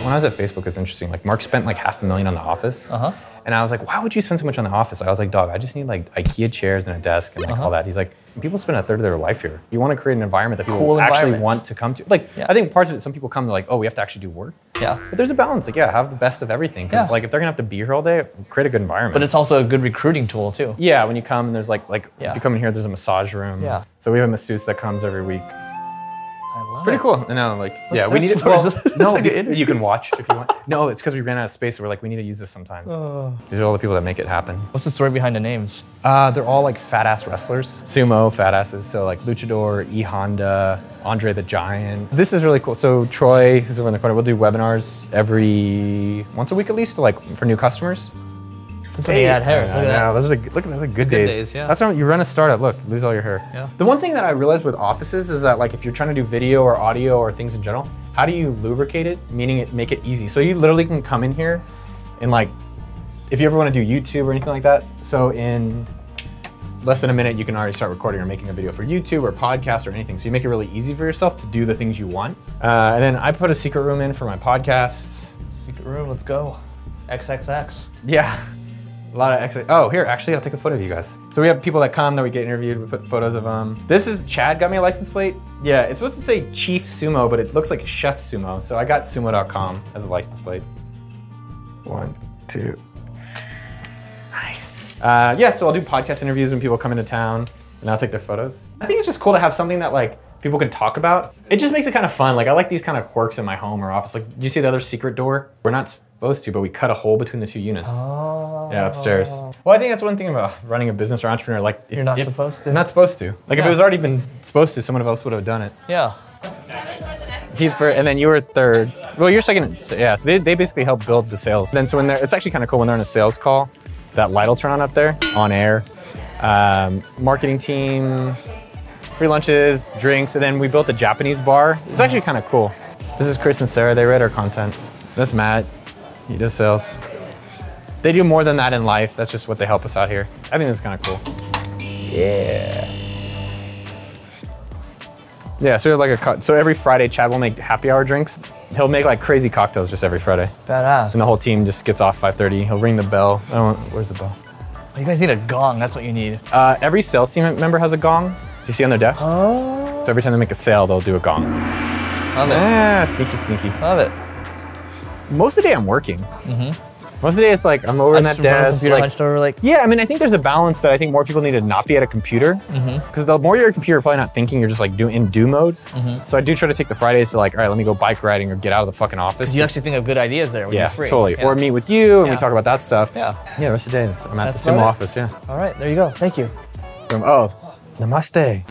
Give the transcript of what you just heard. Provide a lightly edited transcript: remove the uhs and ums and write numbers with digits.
When I was at Facebook, it's interesting. Like Mark spent like $500,000 on The Office. And I was like, why would you spend so much on The Office? I was like, dog, I just need like IKEA chairs and a desk and like all that. He's like, people spend a third of their life here. You want to create an environment that people actually want to come to. Like, I think parts of it, some people come to like, oh, we have to actually do work. But there's a balance. Like, have the best of everything. Because like, if they're gonna have to be here all day, create a good environment. But it's also a good recruiting tool too. Yeah, when you come, there's like if you come in here, there's a massage room. So we have a masseuse that comes every week. Pretty cool. No, like, we need it. Well, no, you can watch if you want. No, it's because we ran out of space. So we're like, we need to use this sometimes. These are all the people that make it happen. What's the story behind the names? They're all like fat ass wrestlers. Sumo, fat asses. So like Luchador, E Honda, Andre the Giant. This is really cool. So Troy, who's over in the corner, we'll do webinars once a week at least, for new customers. That's when he had hair. Those are good days. That's when you run a startup. Look, lose all your hair. The one thing that I realized with offices is that like if you're trying to do video or audio or things in general, how do you lubricate it? Meaning make it easy. So you literally can come in here and like, if you ever want to do YouTube or anything like that, so in less than a minute, you can already start recording or making a video for YouTube or podcast or anything. So you make it really easy for yourself to do the things you want. And then I put a secret room in for my podcasts. Secret room, let's go. XXX. Yeah. A lot of exit. Oh, here, actually, I'll take a photo of you guys. So we have people that come, that we get interviewed, we put photos of them. This is Chad got me a license plate. Yeah, it's supposed to say Chief Sumo, but it looks like Chef Sumo. So I got sumo.com as a license plate. 1, 2. Nice. So I'll do podcast interviews when people come into town, and I'll take their photos. I think it's just cool to have something that like people can talk about. It just makes it kind of fun. Like I like these kind of quirks in my home or office. Like, do you see the other secret door? We're not supposed to, but we cut a hole between the 2 units. Yeah, upstairs. Well, I think that's one thing about running a business or entrepreneur. Like, you're not supposed to. You're not supposed to. Like, if it was already been supposed to, someone else would have done it. Yeah. And then you were third. Well, you're second. Yeah. So they basically help build the sales. And then so it's actually kind of cool when they're in a sales call. That light will turn on up there, on air. Marketing team, free lunches, drinks, and then we built a Japanese bar. It's actually kind of cool. This is Chris and Sarah. They write our content. That's Matt. He does sales. They do more than that in life. That's just what they help us out here. I think that's kind of cool. Yeah. Yeah, so every Friday, Chad will make happy hour drinks. He'll make like crazy cocktails just every Friday. Badass. And the whole team just gets off 5:30. He'll ring the bell. Where's the bell? You guys need a gong, that's what you need. Every sales team member has a gong. So you see on their desks? So every time they make a sale, they'll do a gong. Love it. Yeah, sneaky, sneaky. Love it. Most of the day I'm working. Most of the day it's like I'm over in that desk. Yeah, I mean, I think there's a balance that I think more people need to not be at a computer. Because the more you're at a computer, you're probably not thinking, you're just like in do mode. So I do try to take the Fridays to like, all right, let me go bike riding or get out of the fucking office. Because you actually think of good ideas there when you're free. Totally. Or meet with you and we talk about that stuff. Yeah, the rest of the day I'm at the Sumo office, All right, there you go. Thank you. Namaste.